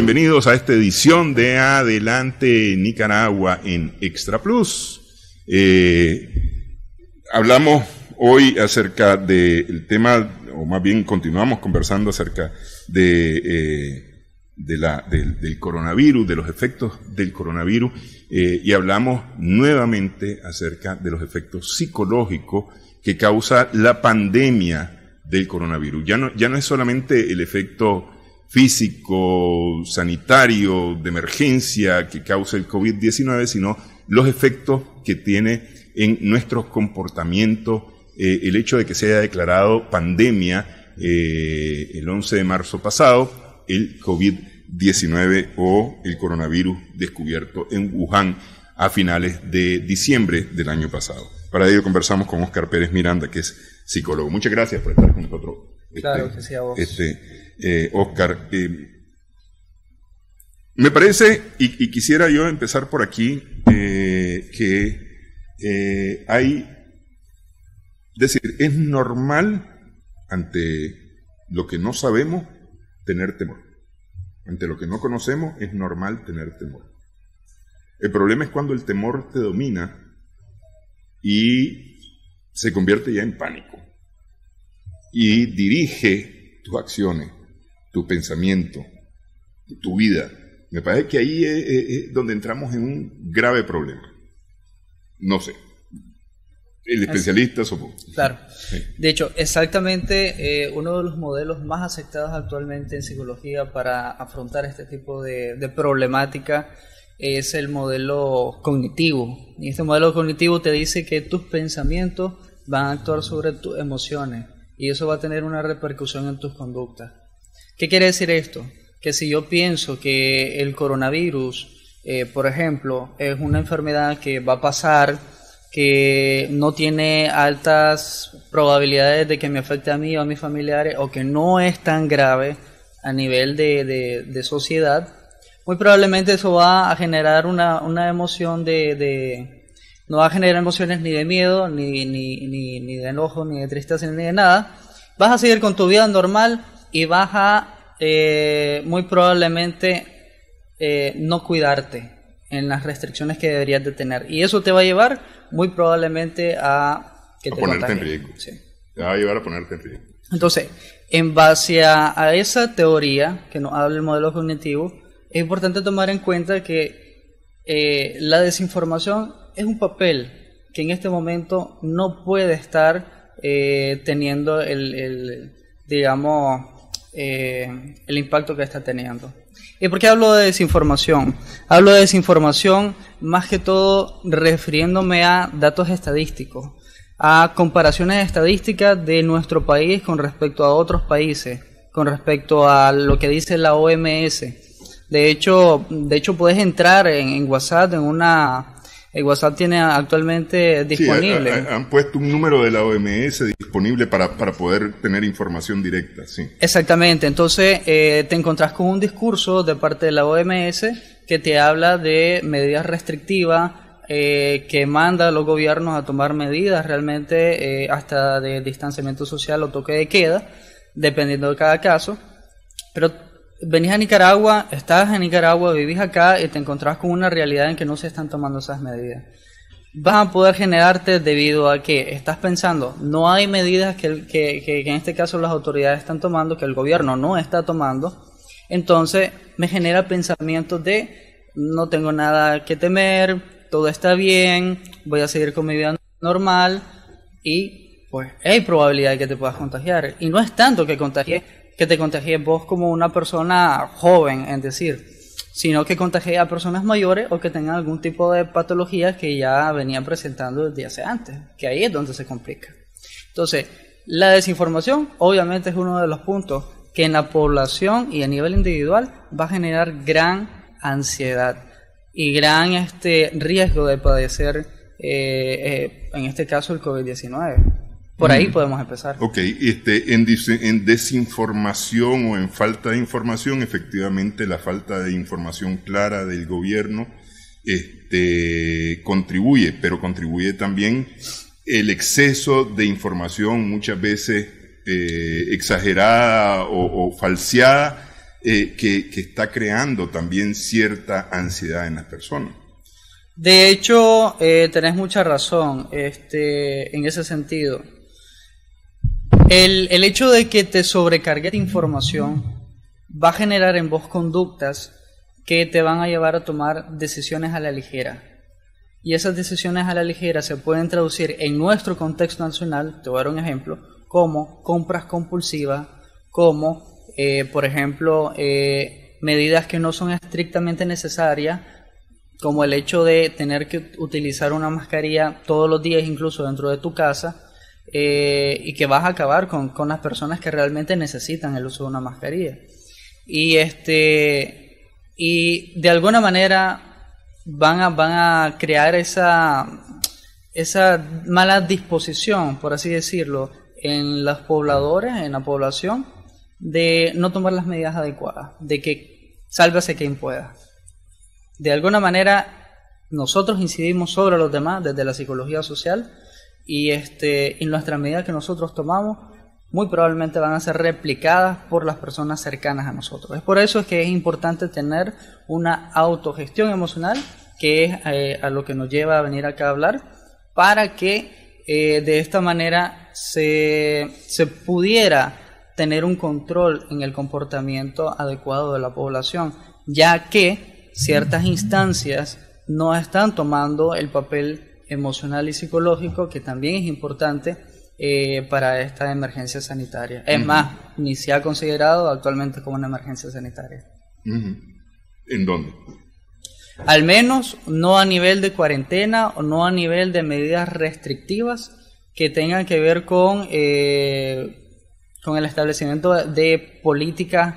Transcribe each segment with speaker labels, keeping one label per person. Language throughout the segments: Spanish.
Speaker 1: bienvenidos a esta edición de Adelante Nicaragua en Extra Plus. Hablamos hoy acerca del tema, o más bien continuamos conversando acerca del coronavirus, de los efectos del coronavirus, y hablamos nuevamente acerca de los efectos psicológicos que causa la pandemia del coronavirus. Ya no es solamente el efecto físico, sanitario, de emergencia que causa el COVID-19, sino los efectos que tiene en nuestros comportamientos, el hecho de que se haya declarado pandemia el 11 de marzo pasado, el COVID-19 o el coronavirus descubierto en Wuhan a finales de diciembre del año pasado. Para ello conversamos con Óscar Pérez Miranda, que es psicólogo. Muchas gracias por estar con nosotros.
Speaker 2: Claro que sí, a vos.
Speaker 1: Óscar, me parece, y quisiera yo empezar por aquí, es normal ante lo que no sabemos tener temor. Ante lo que no conocemos es normal tener temor. El problema es cuando el temor te domina y se convierte ya en pánico y dirige tus acciones, tu pensamiento, tu vida. Me parece que ahí es donde entramos en un grave problema. No sé. El especialista supongo.
Speaker 2: Claro.
Speaker 1: Sí.
Speaker 2: De hecho, exactamente uno de los modelos más aceptados actualmente en psicología para afrontar este tipo de problemática es el modelo cognitivo. Y este modelo cognitivo te dice que tus pensamientos van a actuar sobre tus emociones y eso va a tener una repercusión en tus conductas. ¿Qué quiere decir esto? Que si yo pienso que el coronavirus, por ejemplo, es una enfermedad que va a pasar, que no tiene altas probabilidades de que me afecte a mí o a mis familiares, o que no es tan grave a nivel de sociedad, muy probablemente eso va a generar una emoción no va a generar emociones ni de miedo, ni de enojo, ni de tristeza, ni de nada. Vas a seguir con tu vida normal y vas a muy probablemente no cuidarte en las restricciones que deberías de tener. Y eso te va a llevar muy probablemente a que te
Speaker 1: ponerte en riesgo.
Speaker 2: Sí.
Speaker 1: Te va a llevar a ponerte en riesgo.
Speaker 2: Entonces, en base a esa teoría que nos habla el modelo cognitivo, es importante tomar en cuenta que la desinformación es un papel que en este momento no puede estar teniendo el impacto que está teniendo. ¿Y por qué hablo de desinformación? Hablo de desinformación más que todo refiriéndome a datos estadísticos, a comparaciones estadísticas de nuestro país con respecto a otros países, con respecto a lo que dice la OMS. De hecho puedes entrar en WhatsApp, el WhatsApp tiene actualmente disponible.
Speaker 1: Sí, han puesto un número de la OMS disponible para poder tener información directa, sí.
Speaker 2: Exactamente, entonces te encontrás con un discurso de parte de la OMS que te habla de medidas restrictivas, que manda a los gobiernos a tomar medidas realmente hasta de distanciamiento social o toque de queda, dependiendo de cada caso, pero venís a Nicaragua, estás en Nicaragua, vivís acá y te encontrás con una realidad en que no se están tomando esas medidas. Vas a poder generarte debido a que estás pensando, no hay medidas que en este caso las autoridades están tomando, que el gobierno no está tomando, entonces me genera pensamientos de no tengo nada que temer, todo está bien, voy a seguir con mi vida normal y pues hay probabilidad de que te puedas contagiar. Y no es tanto que te contagies vos como una persona joven, es decir, sino que contagie a personas mayores o que tengan algún tipo de patologías que ya venían presentando desde hace antes, que ahí es donde se complica. Entonces, la desinformación obviamente es uno de los puntos que en la población y a nivel individual va a generar gran ansiedad y gran riesgo de padecer, en este caso, el COVID-19. Por ahí podemos empezar.
Speaker 1: Ok, en desinformación o en falta de información, efectivamente la falta de información clara del gobierno contribuye, pero contribuye también el exceso de información muchas veces exagerada o falseada que está creando también cierta ansiedad en las personas.
Speaker 2: De hecho, tenés mucha razón en ese sentido. El hecho de que te sobrecargue de información va a generar en vos conductas que te van a llevar a tomar decisiones a la ligera. Y esas decisiones a la ligera se pueden traducir en nuestro contexto nacional, te voy a dar un ejemplo, como compras compulsivas, como, por ejemplo, medidas que no son estrictamente necesarias, como el hecho de tener que utilizar una mascarilla todos los días, incluso dentro de tu casa, y que vas a acabar con las personas que realmente necesitan el uso de una mascarilla. Y de alguna manera van a crear esa mala disposición, por así decirlo, en los pobladores, en la población, de no tomar las medidas adecuadas, de que sálvese quien pueda. De alguna manera nosotros incidimos sobre los demás desde la psicología social y nuestras medidas que nosotros tomamos muy probablemente van a ser replicadas por las personas cercanas a nosotros. Es por eso que es importante tener una autogestión emocional, que es a lo que nos lleva a venir acá a hablar, para que de esta manera se pudiera tener un control en el comportamiento adecuado de la población, ya que ciertas instancias no están tomando el papel emocional y psicológico que también es importante para esta emergencia sanitaria. Es más, ni se ha considerado actualmente como una emergencia sanitaria.
Speaker 1: ¿En dónde?
Speaker 2: Al menos no a nivel de cuarentena o no a nivel de medidas restrictivas que tengan que ver con el establecimiento de políticas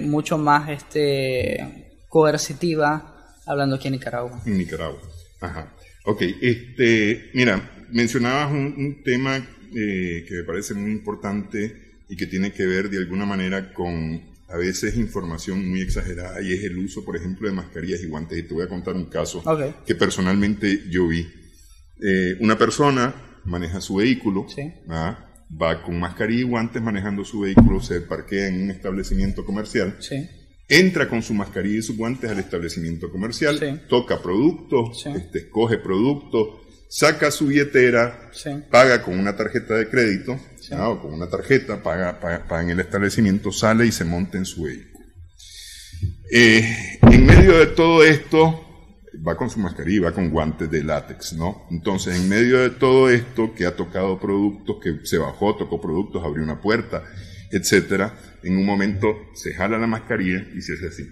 Speaker 2: mucho más coercitiva, hablando aquí en Nicaragua.
Speaker 1: En Nicaragua, ajá. Ok, mira, mencionabas un tema que me parece muy importante y que tiene que ver de alguna manera con a veces información muy exagerada, y es el uso, por ejemplo, de mascarillas y guantes. Y te voy a contar un caso que personalmente yo vi. Una persona maneja su vehículo, sí, va con mascarilla y guantes manejando su vehículo, se parquea en un establecimiento comercial, sí, entra con su mascarilla y sus guantes al establecimiento comercial, sí, toca productos, sí, escoge productos, saca su billetera, sí, paga con una tarjeta de crédito, sí, o con una tarjeta, paga en el establecimiento, sale y se monta en su vehículo. En medio de todo esto, va con su mascarilla y va con guantes de látex, ¿no? Entonces, en medio de todo esto, que ha tocado productos, que se bajó, tocó productos, abrió una puerta, etcétera, en un momento se jala la mascarilla y se hace así,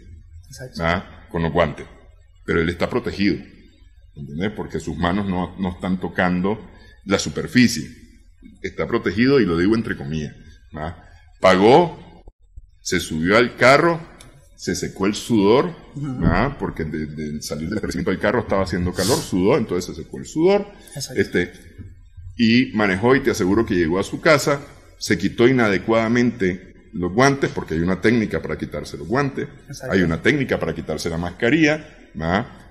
Speaker 1: con los guantes, pero él está protegido, ¿entendés? Porque sus manos no están tocando la superficie, está protegido, y lo digo entre comillas, pagó, se subió al carro, se secó el sudor, porque de salir del establecimiento del carro estaba haciendo calor, sudó, entonces se secó el sudor, y manejó, y te aseguro que llegó a su casa, se quitó inadecuadamente los guantes, porque hay una técnica para quitarse los guantes, hay una técnica para quitarse la mascarilla,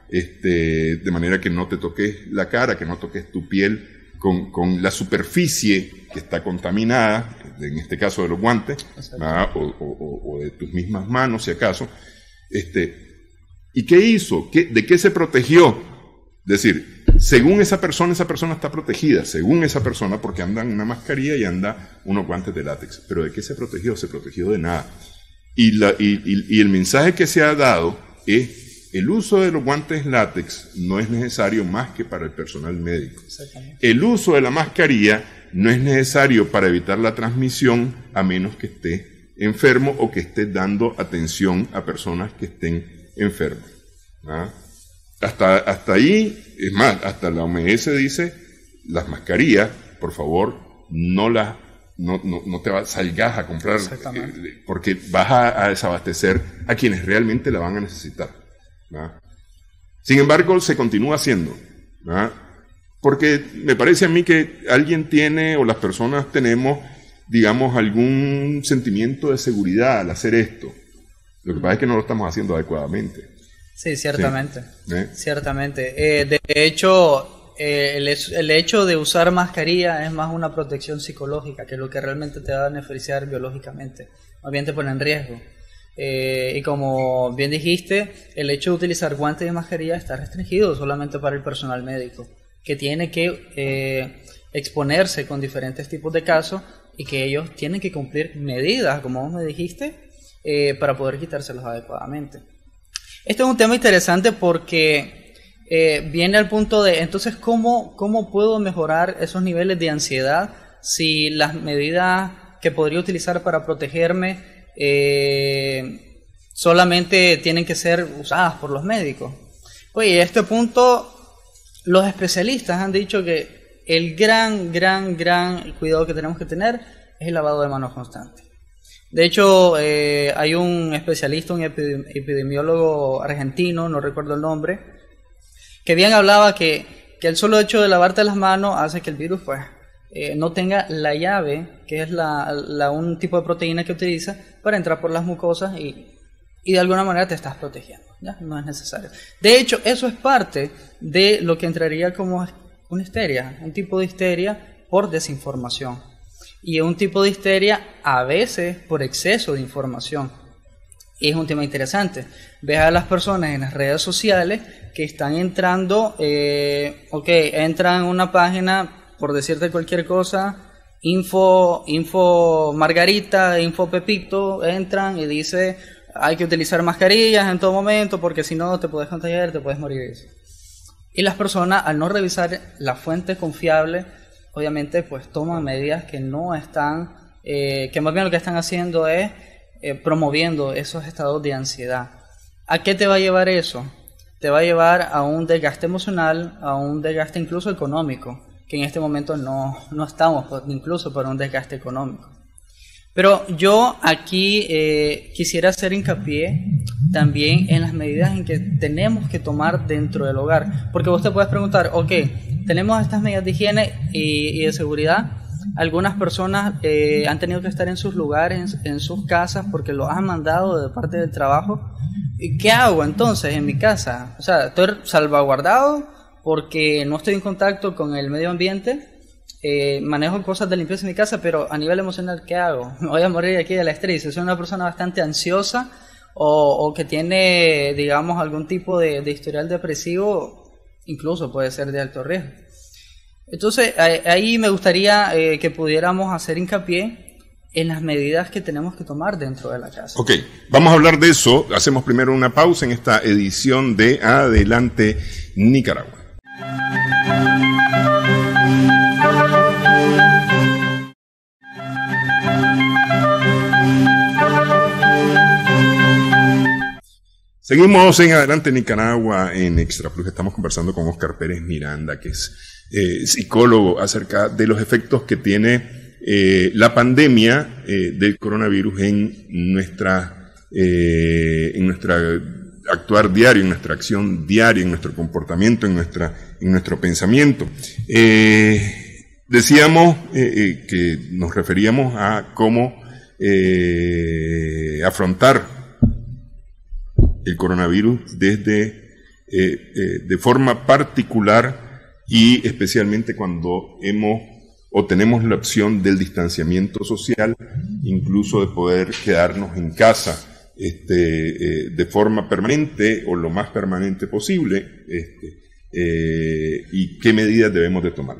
Speaker 1: de manera que no te toques la cara, que no toques tu piel con la superficie que está contaminada, en este caso de los guantes, o de tus mismas manos, si acaso. ¿Y qué hizo? ¿De qué se protegió? Es decir, según esa persona está protegida, según esa persona, porque anda en una mascarilla y anda unos guantes de látex. ¿Pero de qué se protegió? Se protegió de nada. Y el mensaje que se ha dado es: el uso de los guantes látex no es necesario más que para el personal médico. El uso de la mascarilla no es necesario para evitar la transmisión, a menos que esté enfermo o que esté dando atención a personas que estén enfermas. Hasta ahí, es más, hasta la OMS dice: las mascarillas, por favor, no te salgas a comprar, porque vas a desabastecer a quienes realmente la van a necesitar. Sin embargo, se continúa haciendo, porque me parece a mí que alguien tiene, o las personas tenemos, digamos, algún sentimiento de seguridad al hacer esto. Lo que pasa es que no lo estamos haciendo adecuadamente.
Speaker 2: Sí, ciertamente. Sí. Ciertamente. De hecho, el hecho de usar mascarilla es más una protección psicológica que lo que realmente te va a beneficiar biológicamente. Más bien te pone en riesgo. Y como bien dijiste, el hecho de utilizar guantes y mascarilla está restringido solamente para el personal médico, que tiene que exponerse con diferentes tipos de casos y que ellos tienen que cumplir medidas, como vos me dijiste, para poder quitárselos adecuadamente. Este es un tema interesante porque viene al punto de, entonces, ¿cómo puedo mejorar esos niveles de ansiedad si las medidas que podría utilizar para protegerme solamente tienen que ser usadas por los médicos? Oye, a este punto los especialistas han dicho que el gran cuidado que tenemos que tener es el lavado de manos constante. De hecho, hay un especialista, un epidemiólogo argentino, no recuerdo el nombre, que bien hablaba que el solo hecho de lavarte las manos hace que el virus pues no tenga la llave, que es un tipo de proteína que utiliza para entrar por las mucosas y de alguna manera te estás protegiendo, ¿ya? No es necesario. De hecho, eso es parte de lo que entraría como una histeria, un tipo de histeria por desinformación y un tipo de histeria a veces por exceso de información. Y es un tema interesante. Ves a las personas en las redes sociales que están entrando, entran en una página, por decirte cualquier cosa, info Margarita, info Pepito, entran y dice hay que utilizar mascarillas en todo momento porque si no te puedes contagiar, te puedes morir. Y las personas, al no revisar la fuente confiable, obviamente pues toman medidas que no están, que más bien lo que están haciendo es promoviendo esos estados de ansiedad. ¿A qué te va a llevar eso? Te va a llevar a un desgaste emocional, a un desgaste incluso económico, que en este momento no estamos incluso para un desgaste económico. Pero yo aquí quisiera hacer hincapié también en las medidas en que tenemos que tomar dentro del hogar. Porque vos te puedes preguntar, tenemos estas medidas de higiene y de seguridad. Algunas personas han tenido que estar en sus lugares, en sus casas, porque los han mandado de parte del trabajo. ¿Y qué hago entonces en mi casa? O sea, estoy salvaguardado porque no estoy en contacto con el medio ambiente. Manejo cosas de limpieza en mi casa, pero a nivel emocional, ¿qué hago? Me voy a morir aquí de la estrés. Si soy una persona bastante ansiosa o que tiene, digamos, algún tipo de historial depresivo, incluso puede ser de alto riesgo. Entonces, ahí me gustaría que pudiéramos hacer hincapié en las medidas que tenemos que tomar dentro de la casa.
Speaker 1: Ok, vamos a hablar de eso. Hacemos primero una pausa en esta edición de Adelante Nicaragua. Seguimos en Adelante Nicaragua en Extra Plus. Estamos conversando con Óscar Pérez Miranda, que es psicólogo, acerca de los efectos que tiene la pandemia del coronavirus en nuestra actuar diario, en nuestra acción diaria, en nuestro comportamiento, en nuestro pensamiento. Decíamos que nos referíamos a cómo afrontar el coronavirus de forma particular y especialmente cuando tenemos la opción del distanciamiento social, incluso de poder quedarnos en casa de forma permanente o lo más permanente posible, y qué medidas debemos de tomar.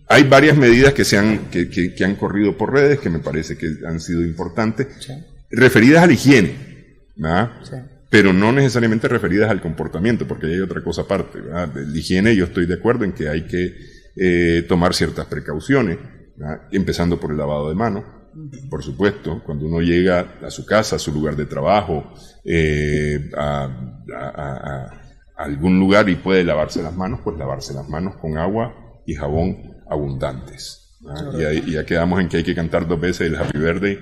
Speaker 1: Hay varias medidas que han corrido por redes que me parece que han sido importantes, sí, referidas a la higiene, ¿verdad? Sí. Pero no necesariamente referidas al comportamiento, porque hay otra cosa aparte, ¿verdad? De la higiene yo estoy de acuerdo en que hay que tomar ciertas precauciones, ¿verdad? Empezando por el lavado de manos, por supuesto, cuando uno llega a su casa, a su lugar de trabajo, a algún lugar y puede lavarse las manos, pues lavarse las manos con agua y jabón abundantes, ¿verdad? Y ya quedamos en que hay que cantar 2 veces el Happy Birthday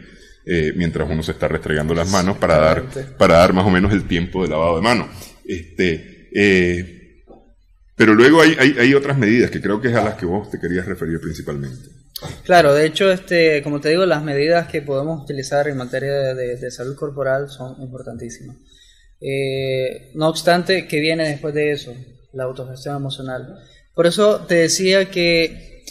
Speaker 1: mientras uno se está restregando las manos para dar más o menos el tiempo de lavado de manos. Pero luego hay otras medidas que creo que es a las que vos te querías referir principalmente.
Speaker 2: Claro, de hecho, como te digo, las medidas que podemos utilizar en materia de salud corporal son importantísimas. No obstante, ¿qué viene después de eso? La autogestión emocional. Por eso te decía que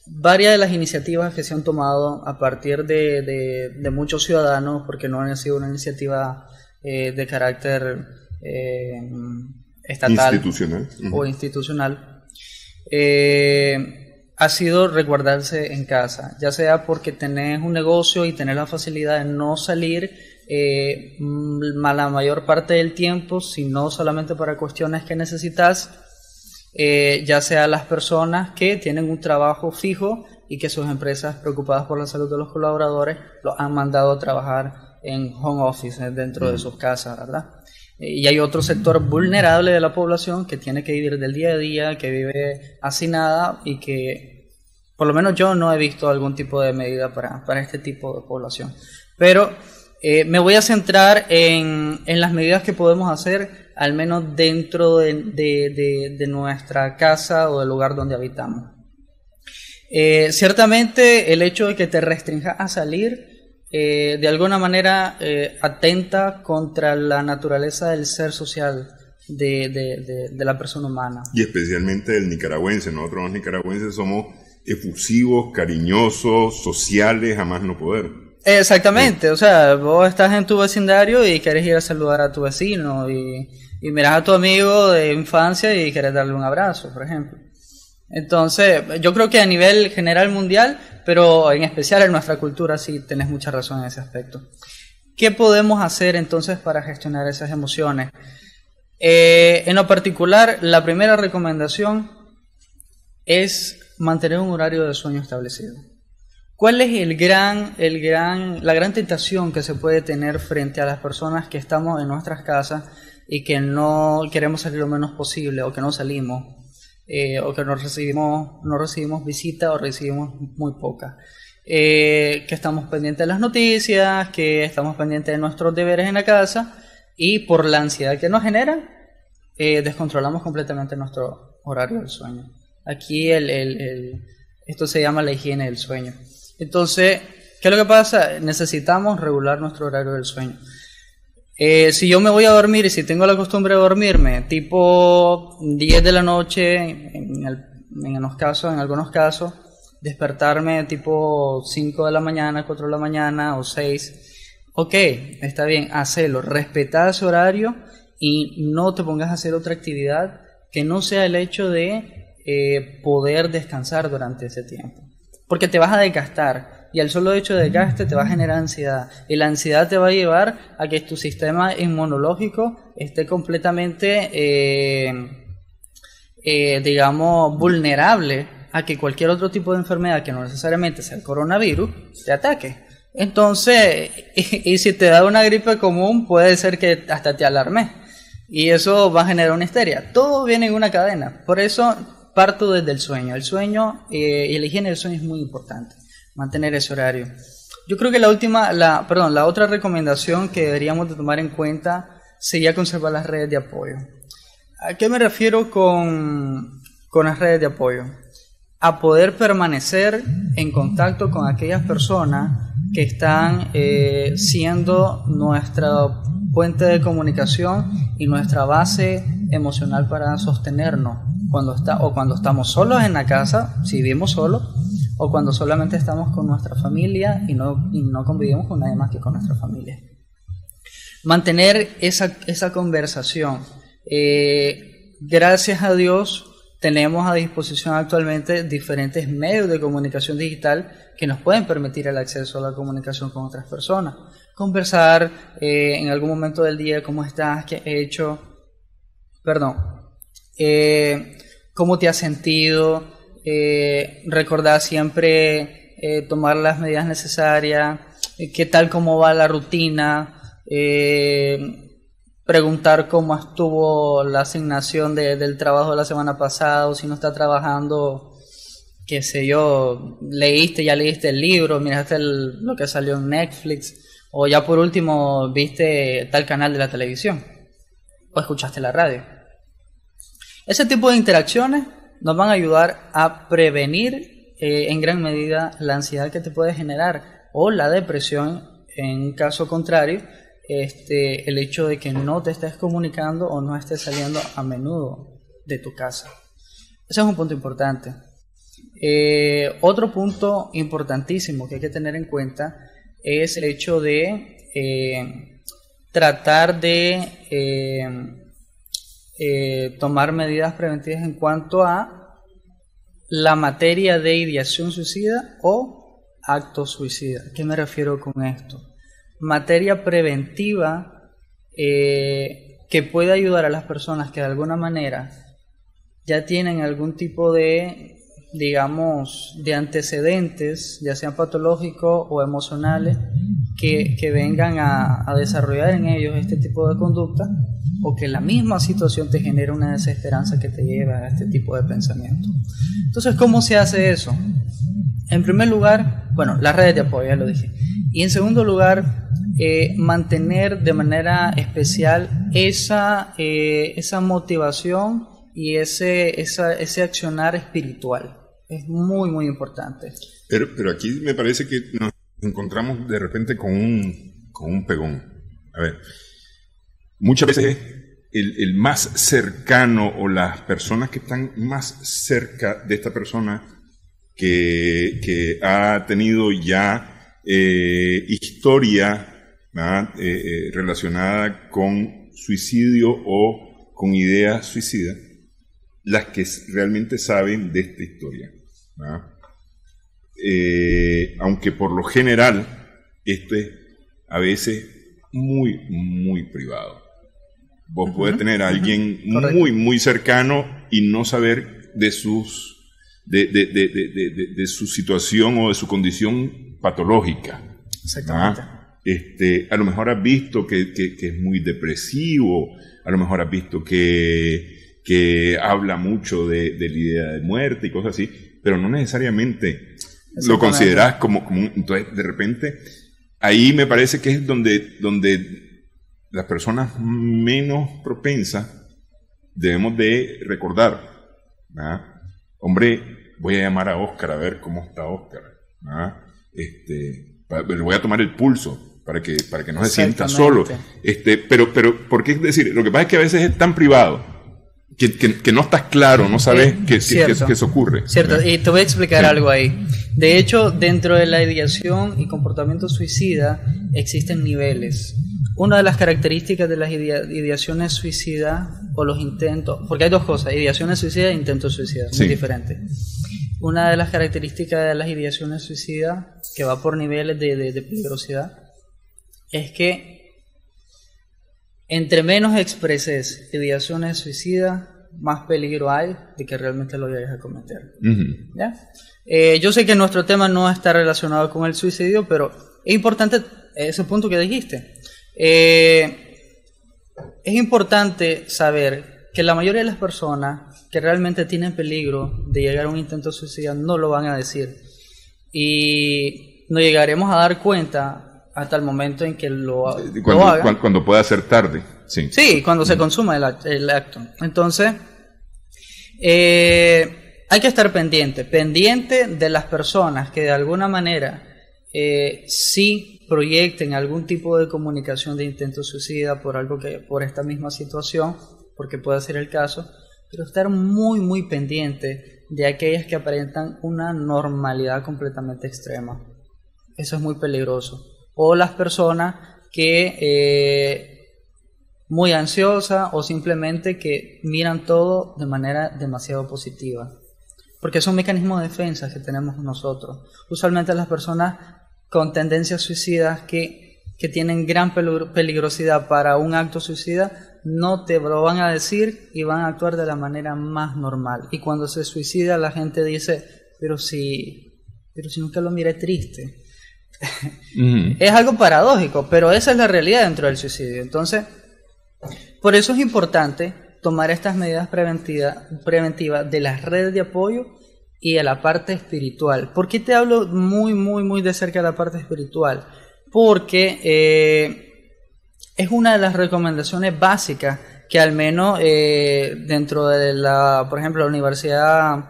Speaker 2: varias de las iniciativas que se han tomado a partir de muchos ciudadanos, porque no ha sido una iniciativa de carácter estatal
Speaker 1: institucional
Speaker 2: o institucional, ha sido resguardarse en casa, ya sea porque tenés un negocio y tenés la facilidad de no salir la mayor parte del tiempo, sino solamente para cuestiones que necesitas, ya sea las personas que tienen un trabajo fijo y que sus empresas, preocupadas por la salud de los colaboradores, los han mandado a trabajar en home office, dentro de sus casas, ¿verdad? Y hay otro sector vulnerable de la población que tiene que vivir del día a día, que vive hacinada y que, por lo menos yo no he visto algún tipo de medida para este tipo de población. Pero me voy a centrar en las medidas que podemos hacer, al menos dentro de nuestra casa o del lugar donde habitamos. Ciertamente el hecho de que te restrinjas a salir de alguna manera atenta contra la naturaleza del ser social de la persona humana.
Speaker 1: Y especialmente del nicaragüense. Nosotros los nicaragüenses somos efusivos, cariñosos, sociales, a más no poder.
Speaker 2: Exactamente, o sea, vos estás en tu vecindario y querés ir a saludar a tu vecino y mirás a tu amigo de infancia y querés darle un abrazo, por ejemplo. Entonces, yo creo que a nivel general mundial, pero en especial en nuestra cultura, sí tenés mucha razón en ese aspecto. ¿Qué podemos hacer entonces para gestionar esas emociones? En lo particular, la primera recomendación es mantener un horario de sueño establecido. ¿Cuál es la gran tentación que se puede tener frente a las personas que estamos en nuestras casas y que no queremos salir lo menos posible, o que no salimos, o que no recibimos visita o recibimos muy poca? Que estamos pendientes de las noticias, que estamos pendientes de nuestros deberes en la casa, y por la ansiedad que nos genera, descontrolamos completamente nuestro horario del sueño. Aquí esto se llama la higiene del sueño. Entonces, ¿qué es lo que pasa? Necesitamos regular nuestro horario del sueño. Si yo me voy a dormir y si tengo la costumbre de dormirme tipo 10 de la noche, en algunos casos, despertarme tipo 5 de la mañana, 4 de la mañana o 6, ok, está bien, hacelo, respetá ese horario y no te pongas a hacer otra actividad que no sea el hecho de poder descansar durante ese tiempo. Porque te vas a desgastar y el solo hecho de desgaste te va a generar ansiedad, y la ansiedad te va a llevar a que tu sistema inmunológico esté completamente, digamos, vulnerable a que cualquier otro tipo de enfermedad que no necesariamente sea el coronavirus te ataque. Entonces, y si te da una gripe común, puede ser que hasta te alarmes y eso va a generar una histeria. Todo viene en una cadena. Por eso parto desde el sueño. El sueño y la higiene del sueño es muy importante. Mantener ese horario. Yo creo que la otra recomendación que deberíamos de tomar en cuenta sería conservar las redes de apoyo. ¿A qué me refiero con las redes de apoyo? A poder permanecer en contacto con aquellas personas que están siendo nuestra puente de comunicación y nuestra base emocional para sostenernos cuando estamos solos en la casa, si vivimos solos, o cuando solamente estamos con nuestra familia y no convivimos con nadie más que con nuestra familia. Mantener esa conversación. Gracias a Dios tenemos a disposición actualmente diferentes medios de comunicación digital que nos pueden permitir el acceso a la comunicación con otras personas. Conversar en algún momento del día, ¿cómo estás? ¿Qué has hecho? ¿Cómo te has sentido? Recordar siempre tomar las medidas necesarias. ¿Qué tal, cómo va la rutina? Preguntar cómo estuvo la asignación del trabajo de la semana pasada, o si no está trabajando, qué sé yo, ya leíste el libro, miraste lo que salió en Netflix, o ya por último viste tal canal de la televisión, o escuchaste la radio. Ese tipo de interacciones nos van a ayudar a prevenir en gran medida la ansiedad que te puede generar, o la depresión en un caso contrario, el hecho de que no te estés comunicando o no estés saliendo a menudo de tu casa. Ese es un punto importante. Otro punto importantísimo que hay que tener en cuenta es el hecho de tratar de tomar medidas preventivas en cuanto a la materia de ideación suicida o acto suicida. ¿A qué me refiero con esto? Materia preventiva que puede ayudar a las personas que de alguna manera ya tienen algún tipo de, digamos, de antecedentes, ya sean patológicos o emocionales, que vengan a desarrollar en ellos este tipo de conducta, o que la misma situación te genera una desesperanza que te lleva a este tipo de pensamiento. Entonces, ¿cómo se hace eso? En primer lugar, bueno, las redes de apoyo, ya lo dije. Y en segundo lugar, mantener de manera especial esa motivación y ese accionar espiritual. Es muy, muy importante.
Speaker 1: Pero aquí me parece que nos encontramos de repente con un pegón. A ver, muchas veces el más cercano o las personas que están más cerca de esta persona que ha tenido ya historia relacionada con suicidio o con ideas suicidas, las que realmente saben de esta historia. Aunque por lo general esto es a veces muy, muy privado. Vos podés tener a alguien muy, muy cercano y no saber de sus de su situación o de su condición patológica.
Speaker 2: Exactamente.
Speaker 1: A lo mejor has visto que es muy depresivo, a lo mejor has visto que habla mucho de la idea de muerte y cosas así, pero no necesariamente lo consideras como entonces de repente ahí me parece que es donde las personas menos propensas debemos de recordar, hombre, voy a llamar a Óscar a ver cómo está Óscar, le voy a tomar el pulso para que no se sienta solo, pero ¿por qué decir? Lo que pasa es que a veces es tan privado que no estás claro, no sabes que eso ocurre.
Speaker 2: Cierto, y te voy a explicar algo ahí. De hecho, dentro de la ideación y comportamiento suicida existen niveles. Una de las características de las ideaciones suicidas o los intentos, porque hay dos cosas, ideaciones suicidas e intentos suicidas, muy diferentes. Una de las características de las ideaciones suicidas, que va por niveles de peligrosidad, es que entre menos expreses ideaciones suicidas, más peligro hay de que realmente lo vayas a cometer. ¿Ya? Yo sé que nuestro tema no está relacionado con el suicidio, pero es importante ese punto que dijiste. Es importante saber que la mayoría de las personas que realmente tienen peligro de llegar a un intento suicida no lo van a decir. Y nos llegaremos a dar cuenta hasta el momento en que lo hagan.
Speaker 1: Cuando pueda ser tarde.
Speaker 2: Sí, cuando se consuma el acto. Entonces, hay que estar pendiente de las personas que de alguna manera sí proyecten algún tipo de comunicación de intento suicida por esta misma situación, porque puede ser el caso, pero estar muy, muy pendiente de aquellas que aparentan una normalidad completamente extrema. Eso es muy peligroso. O las personas que muy ansiosas o simplemente que miran todo de manera demasiado positiva, porque son mecanismos de defensa que tenemos nosotros. Usualmente las personas con tendencias suicidas que tienen gran peligrosidad para un acto suicida no te lo van a decir y van a actuar de la manera más normal, y cuando se suicida la gente dice pero si nunca lo miré triste. Es algo paradójico, pero esa es la realidad dentro del suicidio. Entonces, por eso es importante tomar estas medidas preventivas de las redes de apoyo y de la parte espiritual. ¿Por qué te hablo muy, muy, muy de cerca de la parte espiritual? Porque es una de las recomendaciones básicas que al menos dentro de por ejemplo, la Universidad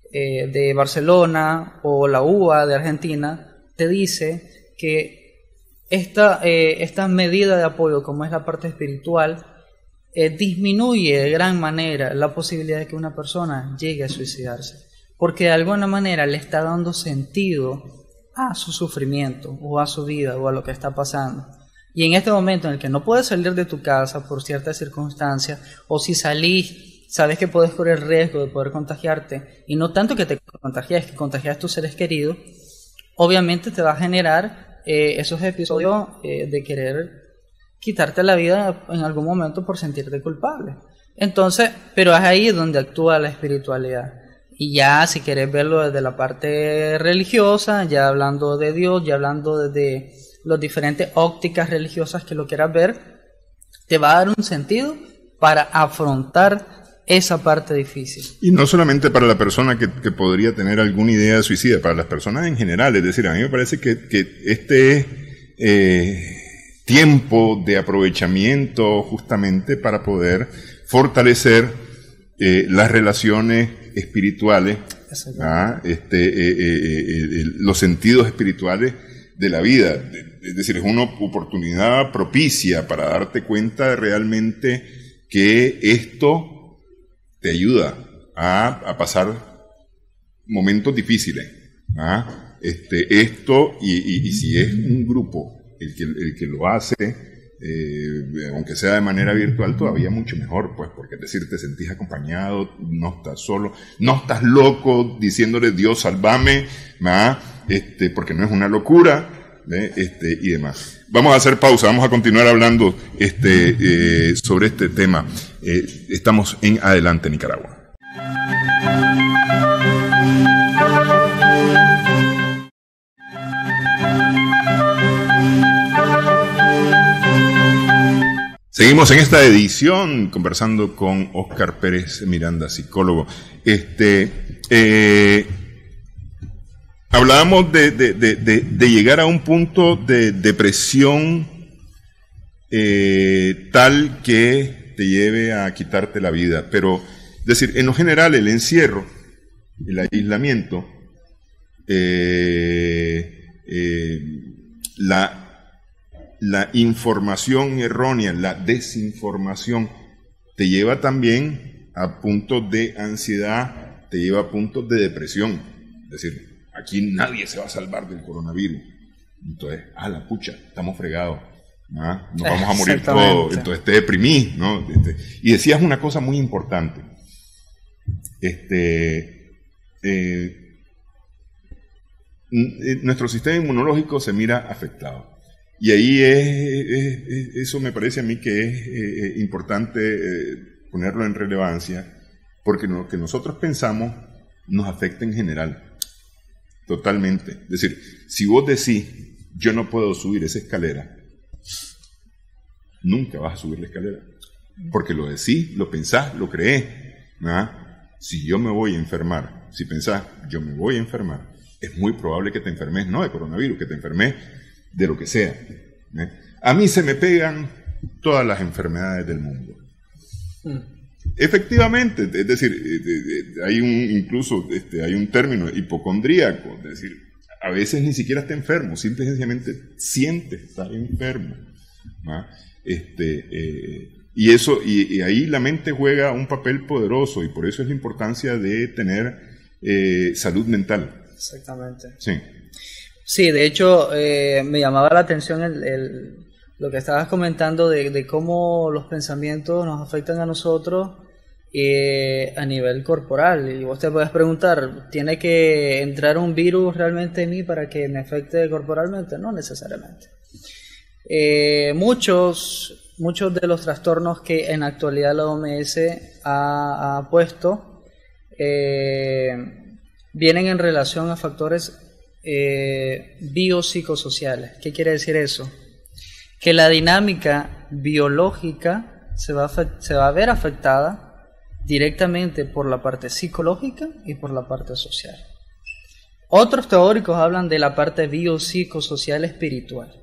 Speaker 2: de Barcelona o la UBA de Argentina te dice que esta medida de apoyo, como es la parte espiritual, disminuye de gran manera la posibilidad de que una persona llegue a suicidarse, porque de alguna manera le está dando sentido a su sufrimiento o a su vida o a lo que está pasando. Y en este momento en el que no puedes salir de tu casa por ciertas circunstancias, o si salís, sabes que puedes correr el riesgo de poder contagiarte, y no tanto que te contagies, que contagias a tus seres queridos, obviamente te va a generar esos episodios de querer quitarte la vida en algún momento por sentirte culpable. Entonces, pero es ahí donde actúa la espiritualidad. Y ya si querés verlo desde la parte religiosa, ya hablando de Dios, ya hablando desde las diferentes ópticas religiosas que lo quieras ver, te va a dar un sentido para afrontar esa parte difícil.
Speaker 1: Y no solamente para la persona que podría tener alguna idea suicida, para las personas en general. Es decir, a mí me parece que este es tiempo de aprovechamiento justamente para poder fortalecer las relaciones espirituales, los sentidos espirituales de la vida. Es decir, es una oportunidad propicia para darte cuenta realmente que esto te ayuda a pasar momentos difíciles. Y si es un grupo el que lo hace, aunque sea de manera virtual, todavía mucho mejor, pues, porque es decir, te sentís acompañado, no estás solo, no estás loco diciéndole Dios sálvame, porque no es una locura, y demás. Vamos a hacer pausa, vamos a continuar hablando sobre este tema. Estamos en Adelante Nicaragua. Seguimos en esta edición conversando con Óscar Pérez Miranda, psicólogo. Hablábamos de llegar a un punto de depresión tal que te lleve a quitarte la vida. Pero, es decir, en lo general, el encierro, el aislamiento, la información errónea, la desinformación, te lleva también a puntos de ansiedad, te lleva a puntos de depresión. Es decir, aquí nadie se va a salvar del coronavirus. Entonces, la pucha, estamos fregados. Nos vamos a morir todos. Entonces te deprimís, ¿no? Y decías una cosa muy importante. Nuestro sistema inmunológico se mira afectado. Y ahí eso me parece a mí que es importante ponerlo en relevancia, porque lo que nosotros pensamos nos afecta en general, totalmente. Es decir, si vos decís, yo no puedo subir esa escalera, nunca vas a subir la escalera, porque lo decís, lo pensás, lo creés. Si yo me voy a enfermar, si pensás, yo me voy a enfermar, es muy probable que te enfermes, no de coronavirus, que te enfermes de lo que sea. A mí se me pegan todas las enfermedades del mundo. Efectivamente, es decir, hay un término hipocondríaco, es decir, a veces ni siquiera está enfermo, simple y sencillamente siente estar enfermo. Y ahí la mente juega un papel poderoso, y por eso es la importancia de tener salud mental.
Speaker 2: Exactamente.
Speaker 1: Sí.
Speaker 2: Sí, de hecho, me llamaba la atención lo que estabas comentando de cómo los pensamientos nos afectan a nosotros a nivel corporal. Y vos te puedes preguntar, ¿tiene que entrar un virus realmente en mí para que me afecte corporalmente? No necesariamente. Muchos de los trastornos que en la actualidad la OMS ha puesto vienen en relación a factores biopsicosociales. ¿Qué quiere decir eso? Que la dinámica biológica se va a ver afectada directamente por la parte psicológica y por la parte social. Otros teóricos hablan de la parte biopsicosocial espiritual,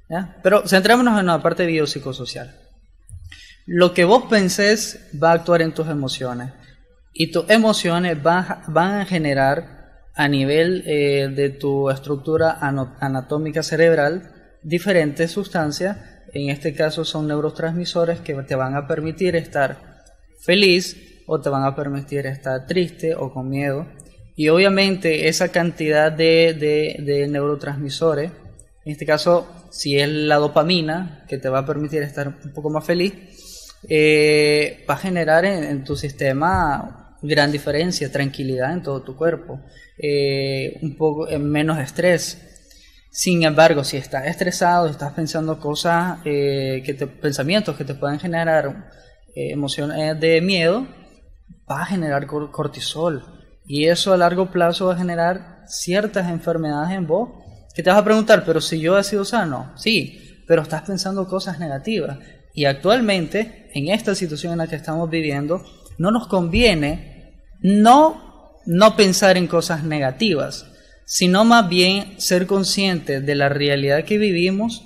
Speaker 2: ¿ya? Pero centrémonos en la parte biopsicosocial. Lo que vos pensés va a actuar en tus emociones, y tus emociones van a generar a nivel de tu estructura anatómica cerebral diferentes sustancias En este caso son neurotransmisores que te van a permitir estar feliz o te van a permitir estar triste o con miedo. Y obviamente esa cantidad de neurotransmisores, en este caso si es la dopamina que te va a permitir estar un poco más feliz, va a generar en tu sistema gran diferencia, tranquilidad en todo tu cuerpo, un poco menos estrés. Sin embargo, si estás estresado, estás pensando cosas, pensamientos que te pueden generar emociones de miedo, va a generar cortisol. Y eso a largo plazo va a generar ciertas enfermedades en vos. Que te vas a preguntar, pero si yo he sido sano, sí, pero estás pensando cosas negativas. Y actualmente, en esta situación en la que estamos viviendo, no nos conviene no pensar en cosas negativas, sino más bien ser conscientes de la realidad que vivimos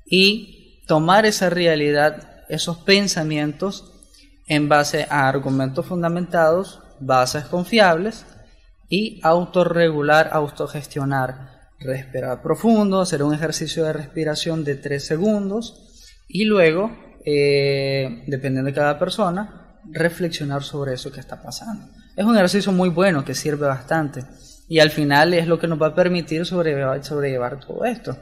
Speaker 2: y tomar esa realidad, esos pensamientos, en base a argumentos fundamentados, bases confiables y autorregular, autogestionar. Respirar profundo, hacer un ejercicio de respiración de 3 segundos y luego, dependiendo de cada persona, reflexionar sobre eso que está pasando. Es un ejercicio muy bueno que sirve bastante y al final es lo que nos va a permitir sobrellevar todo esto.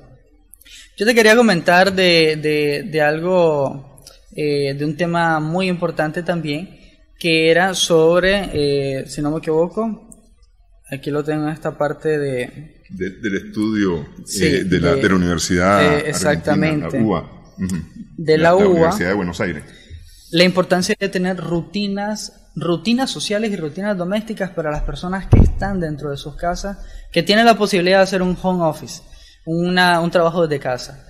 Speaker 2: Yo te quería comentar de algo, de un tema muy importante también, que era sobre, si no me equivoco, aquí lo tengo en esta parte
Speaker 1: del estudio
Speaker 2: sí,
Speaker 1: de la Universidad
Speaker 2: exactamente,
Speaker 1: la UBA.
Speaker 2: De la UBA,
Speaker 1: Universidad de Buenos Aires.
Speaker 2: La importancia de tener rutinas sociales y rutinas domésticas para las personas que están dentro de sus casas, que tienen la posibilidad de hacer un home office, un trabajo desde casa.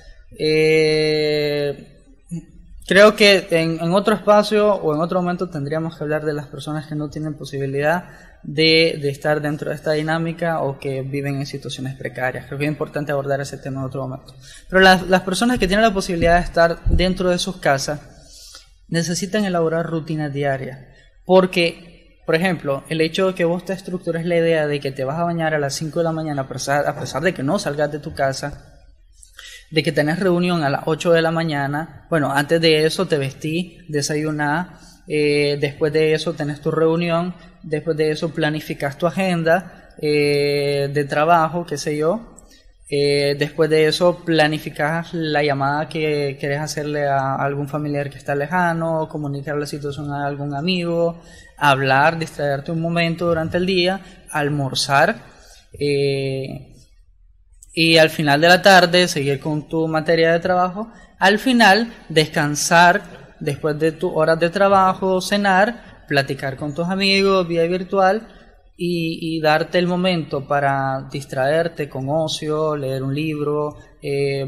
Speaker 2: Creo que en otro espacio o en otro momento tendríamos que hablar de las personas que no tienen posibilidad de estar dentro de esta dinámica o que viven en situaciones precarias. Creo que es importante abordar ese tema en otro momento. Pero las personas que tienen la posibilidad de estar dentro de sus casas necesitan elaborar rutinas diarias. Porque, por ejemplo, el hecho de que vos te estructures la idea de que te vas a bañar a las 5 de la mañana, a pesar de que no salgas de tu casa, de que tenés reunión a las 8 de la mañana, bueno, antes de eso te vestís, desayunás, después de eso tenés tu reunión, después de eso planificas tu agenda de trabajo, qué sé yo, después de eso planificas la llamada que querés hacerle a algún familiar que está lejano, comunicar la situación a algún amigo, hablar, distraerte un momento durante el día, almorzar, y al final de la tarde seguir con tu materia de trabajo, al final descansar después de tus horas de trabajo, cenar, platicar con tus amigos vía virtual y darte el momento para distraerte con ocio, leer un libro,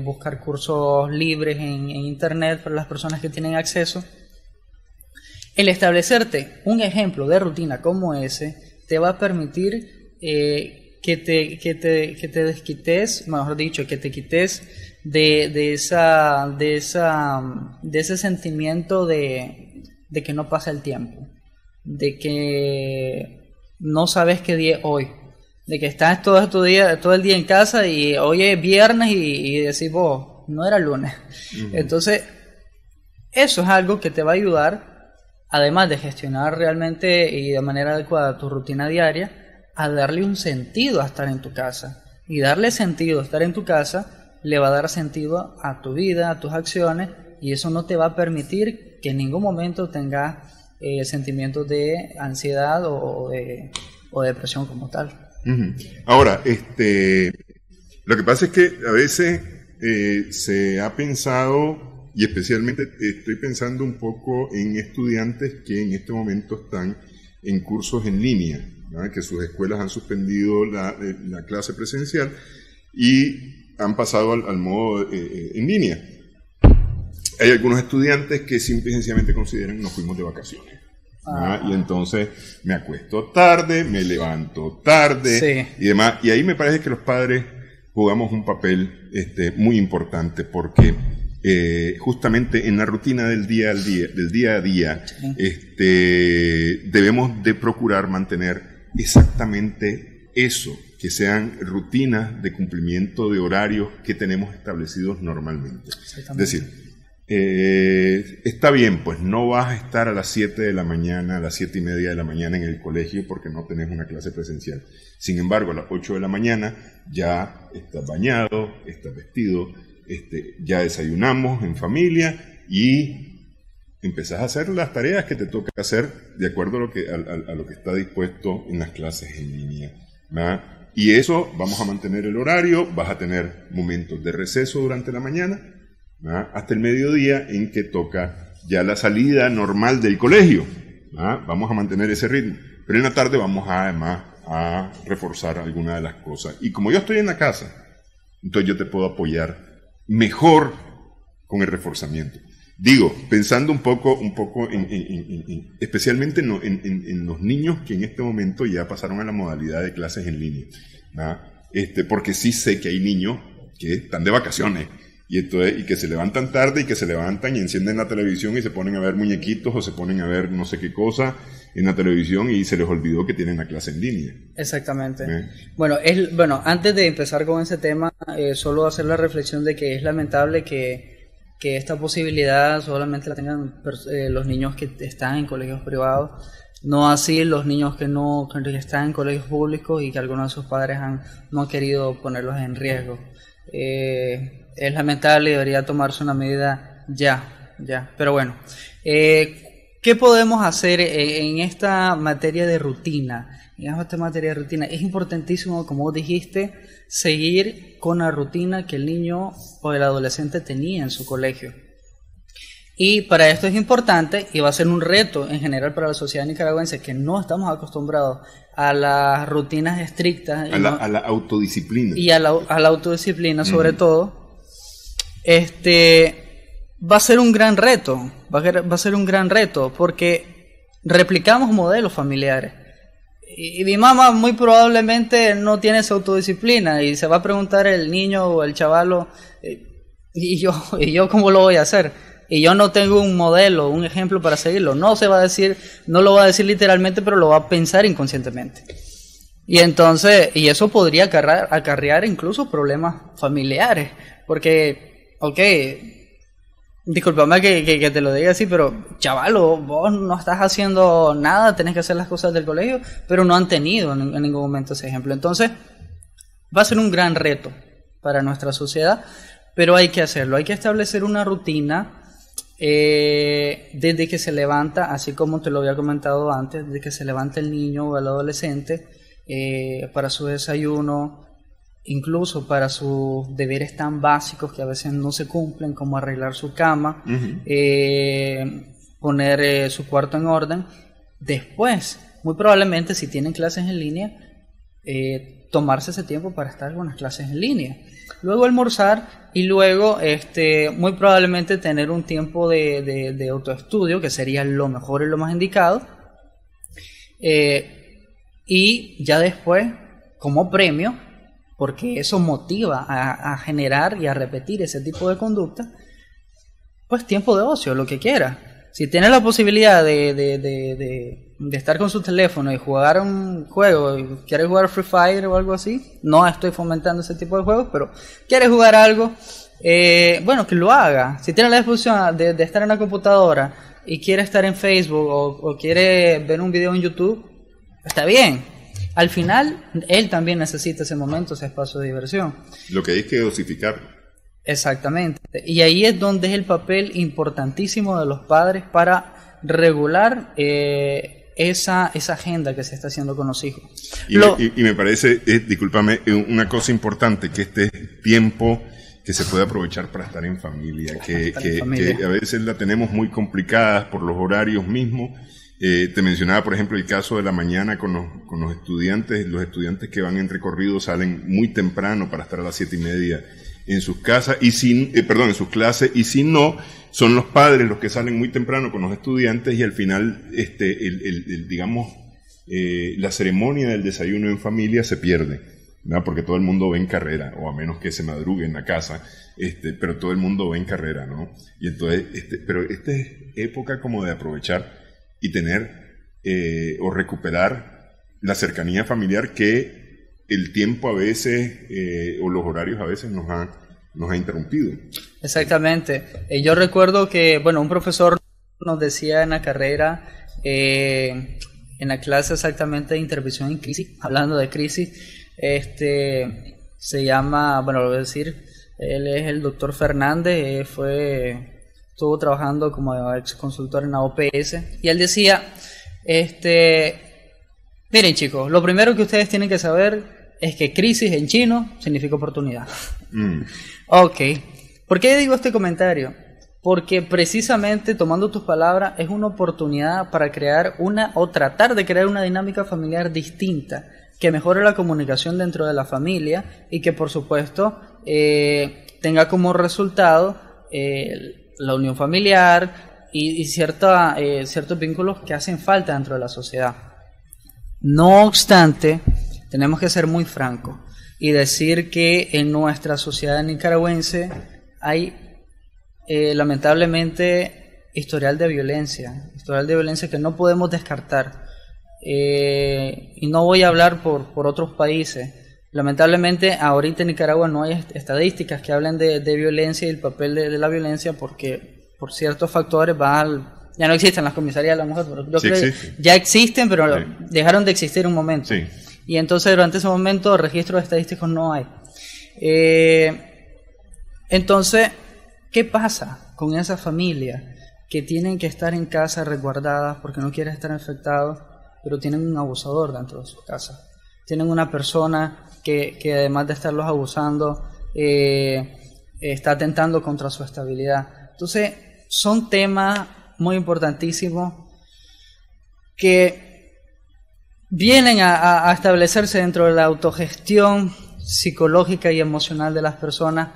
Speaker 2: buscar cursos libres en internet para las personas que tienen acceso. El establecerte un ejemplo de rutina como ese te va a permitir que te desquites, mejor dicho, que te quites de ese sentimiento de que no pasa el tiempo, de que no sabes qué día es hoy, de que estás todo el día en casa y hoy es viernes y decís vos, no era lunes. Uh-huh. Entonces, eso es algo que te va a ayudar, además de gestionar realmente y de manera adecuada tu rutina diaria, a darle un sentido a estar en tu casa. Y darle sentido a estar en tu casa le va a dar sentido a tu vida, a tus acciones, y eso no te va a permitir que en ningún momento tengas sentimientos de ansiedad o de depresión como tal.
Speaker 1: Uh-huh. Ahora, lo que pasa es que a veces se ha pensado, y especialmente estoy pensando un poco en estudiantes que en este momento están en cursos en línea, ¿verdad? Que sus escuelas han suspendido la clase presencial y han pasado al modo en línea. Hay algunos estudiantes que simple y sencillamente consideran nos fuimos de vacaciones. Y entonces me acuesto tarde, me levanto tarde, sí, y demás. Y ahí me parece que los padres jugamos un papel muy importante porque justamente en la rutina del día a día, sí, debemos de procurar mantener exactamente eso, que sean rutinas de cumplimiento de horarios que tenemos establecidos normalmente. Es decir, Está bien, pues no vas a estar a las 7 de la mañana, a las 7 y media de la mañana en el colegio porque no tenés una clase presencial. Sin embargo, a las 8 de la mañana ya estás bañado, estás vestido, ya desayunamos en familia y empezás a hacer las tareas que te toca hacer de acuerdo a lo que está dispuesto en las clases en línea, ¿verdad? Y eso, vamos a mantener el horario, vas a tener momentos de receso durante la mañana, ¿verdad? Hasta el mediodía en que toca ya la salida normal del colegio, ¿verdad? Vamos a mantener ese ritmo, pero en la tarde vamos además a reforzar algunas de las cosas. Y como yo estoy en la casa, entonces yo te puedo apoyar mejor con el reforzamiento. Digo, pensando un poco especialmente en los niños que en este momento ya pasaron a la modalidad de clases en línea, ¿verdad? Porque sí sé que hay niños que están de vacaciones y que se levantan tarde y que se levantan y encienden la televisión y se ponen a ver muñequitos o se ponen a ver no sé qué cosa en la televisión y se les olvidó que tienen la clase en línea.
Speaker 2: Exactamente. Bueno, antes de empezar con ese tema, solo hacer la reflexión de que es lamentable que esta posibilidad solamente la tengan los niños que están en colegios privados, no así los niños que están en colegios públicos y que algunos de sus padres no han querido ponerlos en riesgo. Es lamentable y debería tomarse una medida ya. Pero bueno, ¿qué podemos hacer en esta materia de rutina? En esta materia de rutina es importantísimo, como vos dijiste, seguir con la rutina que el niño o el adolescente tenía en su colegio. Y para esto es importante, y va a ser un reto en general para la sociedad nicaragüense, que no estamos acostumbrados a las rutinas estrictas.
Speaker 1: A la autodisciplina.
Speaker 2: Y a la autodisciplina, sobre todo. Va a ser un gran reto. Va a ser un gran reto, porque replicamos modelos familiares. Y mi mamá muy probablemente no tiene esa autodisciplina y se va a preguntar el niño o el chavalo, ¿y yo cómo lo voy a hacer? Y yo no tengo un modelo, un ejemplo para seguirlo. No lo va a decir literalmente, pero lo va a pensar inconscientemente. Y entonces, eso podría acarrear incluso problemas familiares, porque, discúlpame que te lo diga así, pero chavalo, vos no estás haciendo nada, tenés que hacer las cosas del colegio, pero no han tenido en ningún momento ese ejemplo. Entonces, va a ser un gran reto para nuestra sociedad, pero hay que hacerlo. Hay que establecer una rutina desde que se levanta, así como te lo había comentado antes, desde que se levanta el niño o el adolescente, para su desayuno, incluso para sus deberes tan básicos que a veces no se cumplen, como arreglar su cama, poner su cuarto en orden. Después, muy probablemente, si tienen clases en línea, tomarse ese tiempo para estar con las clases en línea. Luego almorzar y luego muy probablemente tener un tiempo de autoestudio, que sería lo mejor y lo más indicado. Y ya después, como premio, porque eso motiva a generar y a repetir ese tipo de conducta, pues tiempo de ocio, lo que quiera. Si tienes la posibilidad de estar con su teléfono y jugar un juego, y quieres jugar Free Fire o algo así, no estoy fomentando ese tipo de juegos, pero quieres jugar algo, bueno, que lo haga. Si tienes la disposición de estar en la computadora y quiere estar en Facebook o quiere ver un video en YouTube, está bien. Al final, él también necesita ese momento, ese espacio de diversión.
Speaker 1: Lo que hay que dosificar.
Speaker 2: Exactamente. Y ahí es donde es el papel importantísimo de los padres para regular esa agenda que se está haciendo con los hijos.
Speaker 1: Y me parece, discúlpame, una cosa importante, que este tiempo que se puede aprovechar para estar en familia, que a veces la tenemos muy complicada por los horarios mismos. Te mencionaba, por ejemplo, el caso de la mañana con los estudiantes. Los estudiantes que van en recorrido salen muy temprano para estar a las 7:30 en sus casas, en sus clases, y si no, son los padres los que salen muy temprano con los estudiantes y al final, digamos, la ceremonia del desayuno en familia se pierde, ¿no? Porque todo el mundo va en carrera, o a menos que se madrugue en la casa, pero todo el mundo va en carrera, ¿no? Y entonces, pero esta es época como de aprovechar y tener o recuperar la cercanía familiar que el tiempo a veces o los horarios a veces nos nos ha interrumpido.
Speaker 2: Exactamente. Yo recuerdo que, bueno, un profesor nos decía en la carrera, en la clase exactamente de intervención en crisis, hablando de crisis, se llama, bueno, lo voy a decir, él es el doctor Fernández, estuvo trabajando como ex consultor en la OPS, y él decía, miren chicos, lo primero que ustedes tienen que saber es que crisis en chino significa oportunidad. Ok, ¿por qué digo este comentario? Porque precisamente, tomando tus palabras, es una oportunidad para crear o tratar de crear una dinámica familiar distinta, que mejore la comunicación dentro de la familia y que por supuesto tenga como resultado la unión familiar y ciertos vínculos que hacen falta dentro de la sociedad. No obstante, tenemos que ser muy francos y decir que en nuestra sociedad nicaragüense hay lamentablemente historial de violencia que no podemos descartar. Y no voy a hablar por otros países. Lamentablemente ahorita en Nicaragua no hay estadísticas que hablen de violencia y el papel de la violencia, porque por ciertos factores ya no existen las comisarías de la mujer, pero yo creo que ya existen, pero sí, dejaron de existir un momento. Sí. Y entonces durante ese momento registros estadísticos no hay. Entonces, ¿qué pasa con esas familias que tienen que estar en casa resguardadas porque no quieren estar infectados, pero tienen un abusador dentro de sus casas? Tienen una persona que además de estarlos abusando, está atentando contra su estabilidad. Entonces, son temas muy importantísimos que vienen a establecerse dentro de la autogestión psicológica y emocional de las personas,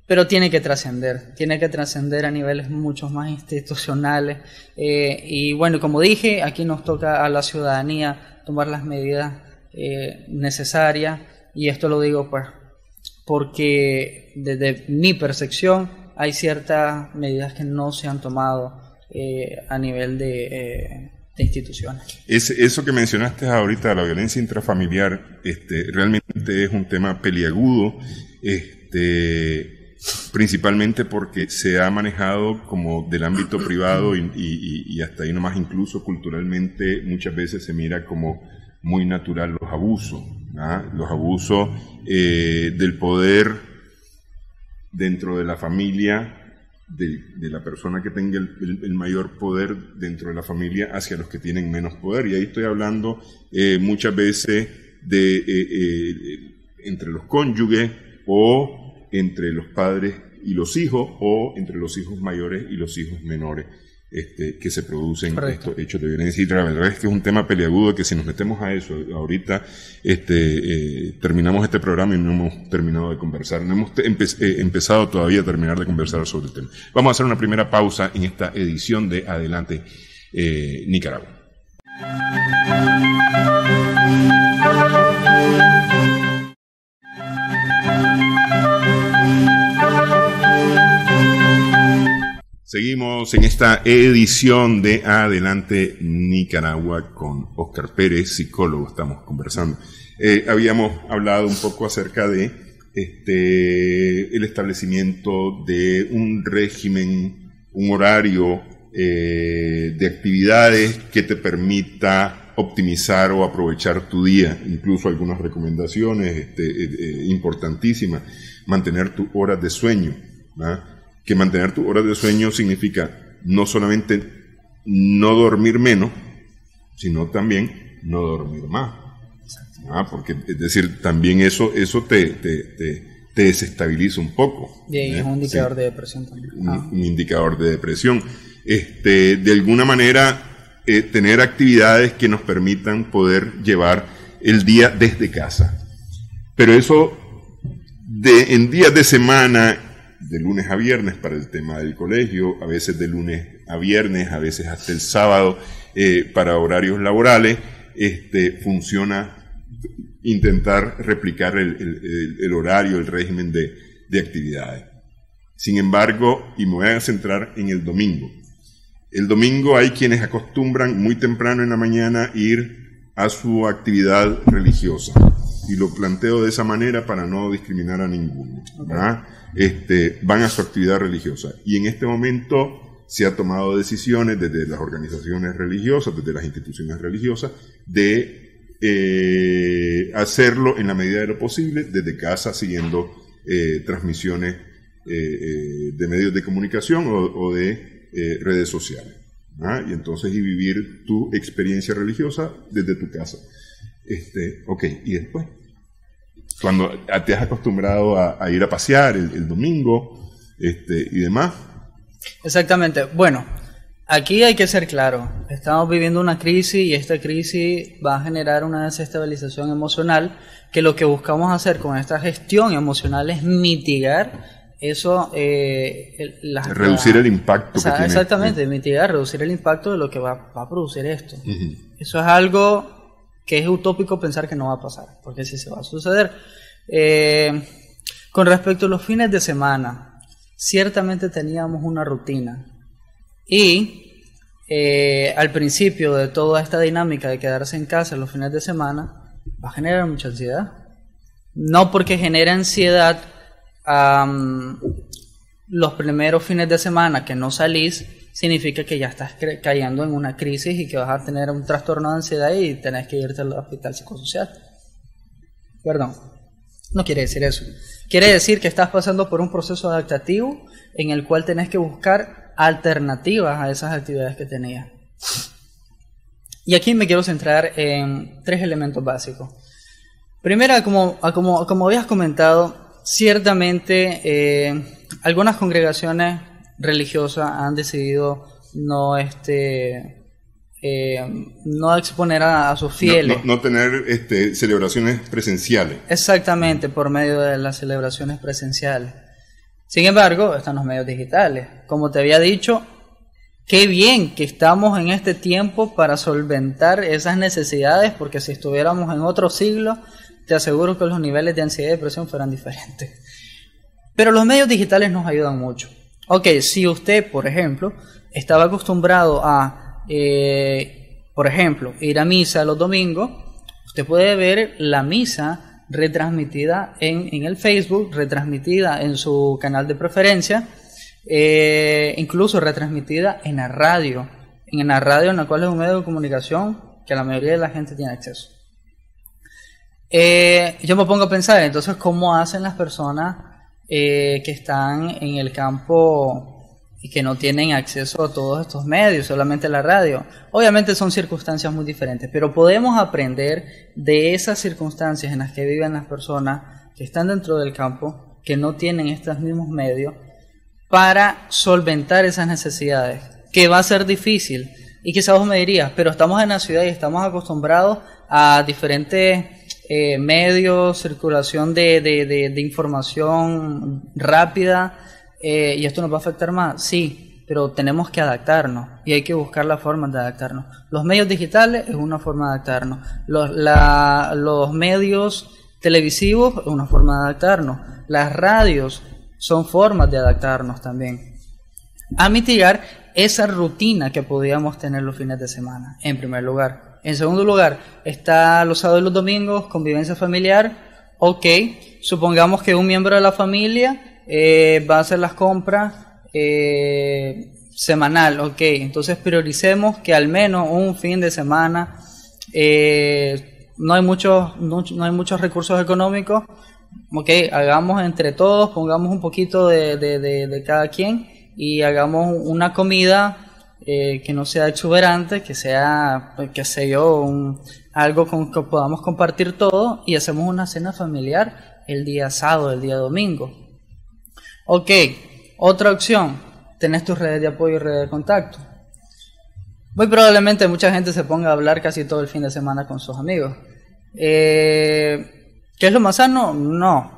Speaker 2: pero tiene que trascender a niveles mucho más institucionales. Y bueno, como dije, aquí nos toca a la ciudadanía tomar las medidas necesarias, y esto lo digo pues porque desde mi percepción hay ciertas medidas que no se han tomado a nivel de instituciones.
Speaker 1: Eso que mencionaste ahorita, la violencia intrafamiliar, realmente es un tema peliagudo, principalmente porque se ha manejado como del ámbito privado y hasta ahí nomás, incluso culturalmente muchas veces se mira como muy natural los abusos, ¿ah? Los abusos del poder dentro de la familia, de la persona que tenga el mayor poder dentro de la familia hacia los que tienen menos poder. Y ahí estoy hablando muchas veces de entre los cónyuges, o entre los padres y los hijos, o entre los hijos mayores y los hijos menores, que se producen Correcto. Estos hechos de violencia. Y la verdad es que es un tema peliagudo, que si nos metemos a eso ahorita, terminamos este programa y no hemos terminado de conversar, no hemos empezado todavía a terminar de conversar sobre el tema. Vamos a hacer una primera pausa en esta edición de Adelante Nicaragua. Seguimos en esta edición de Adelante Nicaragua con Óscar Pérez, psicólogo. Estamos conversando. Habíamos hablado un poco acerca de el establecimiento de un régimen, un horario de actividades que te permita optimizar o aprovechar tu día. Incluso algunas recomendaciones importantísimas. Mantener tus horas de sueño, ¿verdad? Que mantener tus horas de sueño significa no solamente no dormir menos, sino también no dormir más. Porque, es decir, también eso te desestabiliza un poco.
Speaker 2: Y es un indicador de depresión también.
Speaker 1: Un indicador de depresión. De alguna manera, tener actividades que nos permitan poder llevar el día desde casa. Pero eso, en días de semana, de lunes a viernes para el tema del colegio, a veces de lunes a viernes, a veces hasta el sábado para horarios laborales, funciona intentar replicar el horario, el régimen de actividades. Sin embargo, y me voy a centrar en el domingo. El domingo hay quienes acostumbran muy temprano en la mañana ir a su actividad religiosa. y lo planteo de esa manera para no discriminar a ninguno, ¿verdad? Van a su actividad religiosa. Y en este momento se ha tomado decisiones desde las organizaciones religiosas, desde las instituciones religiosas, de hacerlo en la medida de lo posible desde casa, siguiendo transmisiones de medios de comunicación o de redes sociales. Y entonces vivir tu experiencia religiosa desde tu casa. Ok, y después, cuando te has acostumbrado a ir a pasear el domingo y demás.
Speaker 2: Exactamente. Bueno, aquí hay que ser claro. Estamos viviendo una crisis y esta crisis va a generar una desestabilización emocional, que lo que buscamos hacer con esta gestión emocional es mitigar eso,
Speaker 1: reducir el impacto que tiene.
Speaker 2: Exactamente, mitigar, reducir el impacto de lo que va a producir esto. Eso es algo que es utópico pensar que no va a pasar, porque sí se va a suceder. Con respecto a los fines de semana, ciertamente teníamos una rutina y al principio de toda esta dinámica de quedarse en casa los fines de semana va a generar mucha ansiedad. No porque genera ansiedad los primeros fines de semana que no salís, significa que ya estás cayendo en una crisis y que vas a tener un trastorno de ansiedad y tenés que irte al hospital psicosocial. Perdón, no quiere decir eso. Quiere decir que estás pasando por un proceso adaptativo en el cual tenés que buscar alternativas a esas actividades que tenías. Y aquí me quiero centrar en 3 elementos básicos. Primero, como habías comentado, ciertamente algunas congregaciones religiosas han decidido no exponer a sus fieles.
Speaker 1: No tener celebraciones presenciales.
Speaker 2: Exactamente, por medio de las celebraciones presenciales. Sin embargo, están los medios digitales. Como te había dicho, qué bien que estamos en este tiempo para solventar esas necesidades, porque si estuviéramos en otro siglo, te aseguro que los niveles de ansiedad y depresión fueran diferentes. Pero los medios digitales nos ayudan mucho. Ok, si usted, por ejemplo, estaba acostumbrado a, por ejemplo, ir a misa los domingos, usted puede ver la misa retransmitida en el Facebook, retransmitida en su canal de preferencia, incluso retransmitida en la radio en la cual es un medio de comunicación que la mayoría de la gente tiene acceso. Yo me pongo a pensar, entonces, ¿cómo hacen las personas que están en el campo y que no tienen acceso a todos estos medios, solamente la radio? Obviamente son circunstancias muy diferentes, pero podemos aprender de esas circunstancias en las que viven las personas que están dentro del campo, que no tienen estos mismos medios, para solventar esas necesidades, que va a ser difícil. Y quizás vos me dirías, pero estamos en la ciudad y estamos acostumbrados a diferentes medios, circulación de información rápida, y esto nos va a afectar más. Sí, pero tenemos que adaptarnos y hay que buscar la forma de adaptarnos. Los medios digitales es una forma de adaptarnos, los medios televisivos es una forma de adaptarnos, las radios son formas de adaptarnos también a mitigar esa rutina que podíamos tener los fines de semana, en primer lugar. En segundo lugar, está los sábados y los domingos, convivencia familiar. Ok, supongamos que un miembro de la familia va a hacer las compras semanal. Ok, entonces prioricemos que al menos un fin de semana no hay muchos recursos económicos. Ok, hagamos entre todos, pongamos un poquito de cada quien y hagamos una comida que no sea exuberante, que sea, qué sé yo, algo con que podamos compartir todo, y hacemos una cena familiar el día sábado, el día domingo. Ok, otra opción, tenés tus redes de apoyo y redes de contacto. Muy probablemente mucha gente se ponga a hablar casi todo el fin de semana con sus amigos. ¿Qué es lo más sano? No.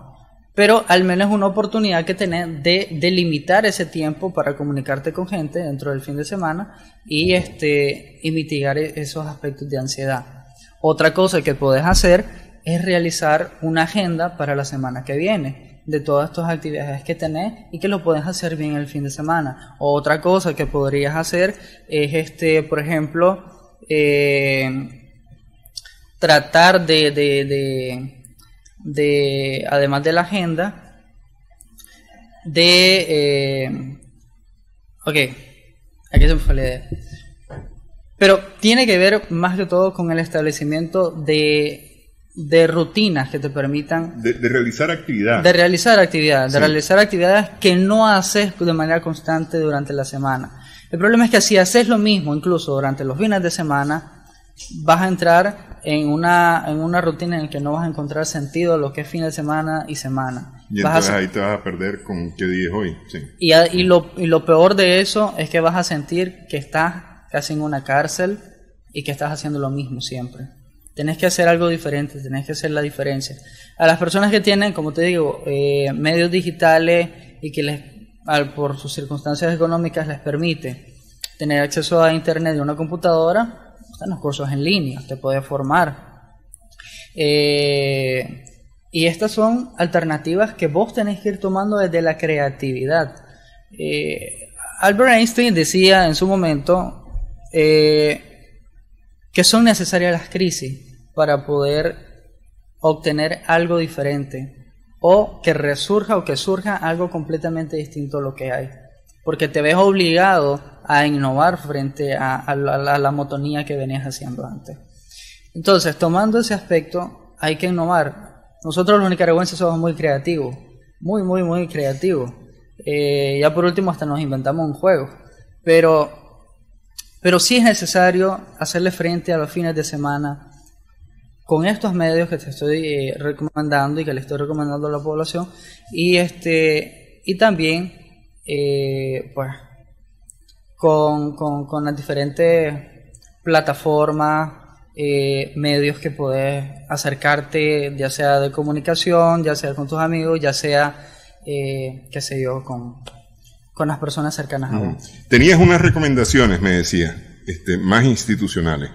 Speaker 2: Pero al menos es una oportunidad que tenés de delimitar ese tiempo para comunicarte con gente dentro del fin de semana y mitigar esos aspectos de ansiedad. Otra cosa que podés hacer es realizar una agenda para la semana que viene de todas estas actividades que tenés y que lo podés hacer bien el fin de semana. Otra cosa que podrías hacer es, por ejemplo, tratar de además de la agenda, ok, aquí se me fue la idea. Pero tiene que ver más que todo con el establecimiento de rutinas que te permitan
Speaker 1: de realizar actividades.
Speaker 2: De realizar actividades,
Speaker 1: Sí.
Speaker 2: de realizar actividades que no haces de manera constante durante la semana. El problema es que si haces lo mismo incluso durante los fines de semana, vas a entrar en una rutina en la que no vas a encontrar sentido a lo que es fin de semana y semana.
Speaker 1: Y entonces ahí te vas a perder con qué día es hoy. Sí.
Speaker 2: Y lo peor de eso es que vas a sentir que estás casi en una cárcel y que estás haciendo lo mismo siempre. Tenés que hacer algo diferente, tenés que hacer la diferencia. A las personas que tienen, como te digo, medios digitales y que por sus circunstancias económicas les permite tener acceso a internet y una computadora, están los cursos en línea, te puedes formar. Y estas son alternativas que vos tenés que ir tomando desde la creatividad. Albert Einstein decía en su momento que son necesarias las crisis para poder obtener algo diferente o que surja algo completamente distinto a lo que hay, porque te ves obligado a innovar frente a la monotonía que venías haciendo antes. Entonces, tomando ese aspecto, hay que innovar. Nosotros los nicaragüenses somos muy creativos, muy creativos. Ya por último hasta nos inventamos un juego, pero sí es necesario hacerle frente a los fines de semana con estos medios que te estoy recomendando y que le estoy recomendando a la población, y también pues con las diferentes plataformas, medios que puedes acercarte, ya sea de comunicación, ya sea con tus amigos, ya sea qué sé yo, con las personas cercanas a vos.
Speaker 1: Tenías unas recomendaciones, me decía, más institucionales.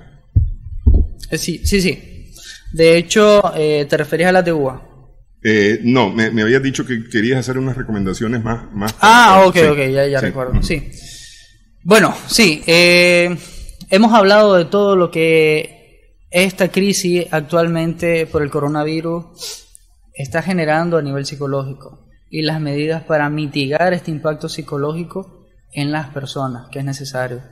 Speaker 2: Sí. De hecho, ¿te referías a las de UBA?
Speaker 1: No, me habías dicho que querías hacer unas recomendaciones más.
Speaker 2: Ok, ya
Speaker 1: Sí.
Speaker 2: recuerdo, sí. Bueno, sí, hemos hablado de todo lo que esta crisis actualmente por el coronavirus está generando a nivel psicológico y las medidas para mitigar este impacto psicológico en las personas, que es necesario.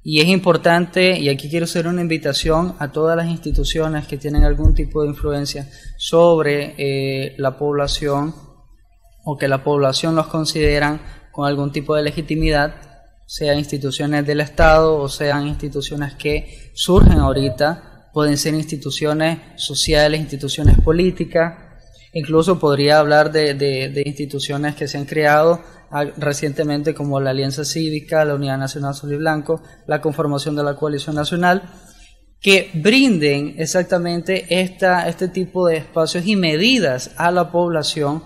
Speaker 2: Y es importante, y aquí quiero hacer una invitación a todas las instituciones que tienen algún tipo de influencia sobre la población, o que la población los consideran con algún tipo de legitimidad, sea instituciones del Estado o sean instituciones que surgen ahorita, pueden ser instituciones sociales, instituciones políticas. Incluso podría hablar de instituciones que se han creado recientemente, como la Alianza Cívica, la Unidad Nacional Azul y Blanco, la conformación de la Coalición Nacional, que brinden exactamente este tipo de espacios y medidas a la población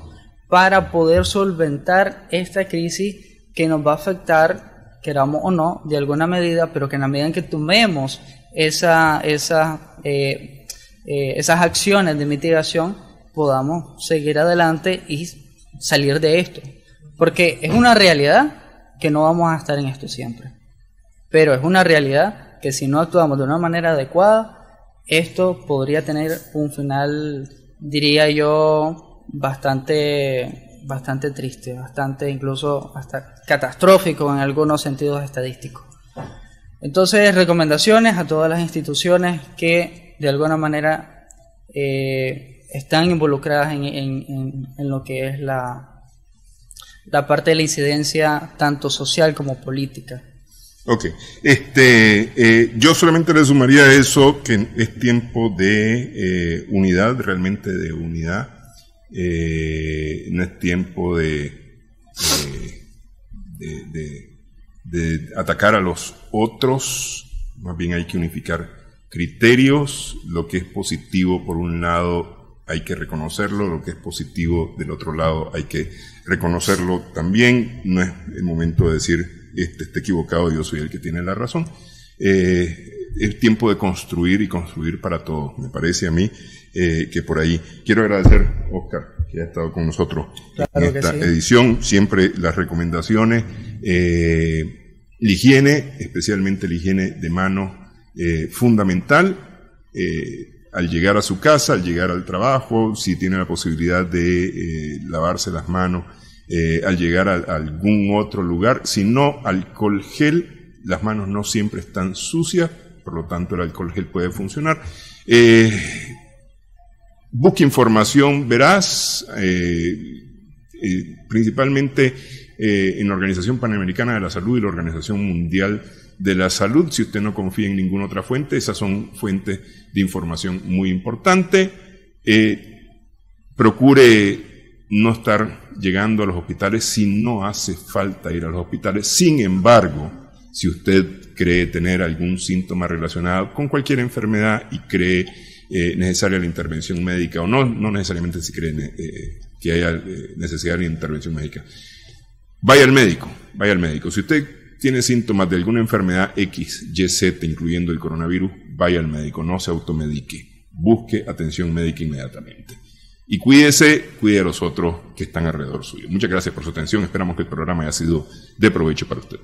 Speaker 2: para poder solventar esta crisis que nos va a afectar, queramos o no, de alguna medida, pero que en la medida en que tomemos esas acciones de mitigación, podamos seguir adelante y salir de esto. Porque es una realidad que no vamos a estar en esto siempre. Pero es una realidad que si no actuamos de una manera adecuada, esto podría tener un final, diría yo, bastante triste, bastante incluso hasta catastrófico en algunos sentidos estadísticos. Entonces, recomendaciones a todas las instituciones que de alguna manera están involucradas en lo que es la parte de la incidencia tanto social como política.
Speaker 1: Ok, yo solamente le sumaría a eso que es tiempo de unidad, realmente de unidad, no es tiempo de atacar a los otros, más bien hay que unificar criterios. Lo que es positivo por un lado hay que reconocerlo, lo que es positivo del otro lado hay que reconocerlo también. No es el momento de decir está equivocado, yo soy el que tiene la razón. Es tiempo de construir y construir para todos. Me parece a mí que por ahí quiero agradecer a Oscar que ha estado con nosotros en esta edición. Siempre las recomendaciones, la higiene, especialmente la higiene de manos, fundamental. al llegar a su casa, al llegar al trabajo, si tiene la posibilidad de lavarse las manos, al llegar a algún otro lugar. Si no, alcohol gel, las manos no siempre están sucias, por lo tanto el alcohol gel puede funcionar. Busque información veraz, principalmente en la Organización Panamericana de la Salud y la Organización Mundial de la Salud. Si usted no confía en ninguna otra fuente, esas son fuentes de información muy importantes. Procure no estar llegando a los hospitales si no hace falta ir a los hospitales. Sin embargo, si usted cree tener algún síntoma relacionado con cualquier enfermedad y cree necesaria la intervención médica, o no necesariamente si cree que haya necesidad de intervención médica, vaya al médico. Si usted tiene síntomas de alguna enfermedad X, Y, Z, incluyendo el coronavirus, vaya al médico, no se automedique, busque atención médica inmediatamente. Y cuídese, cuide a los otros que están alrededor suyo. Muchas gracias por su atención, esperamos que el programa haya sido de provecho para usted.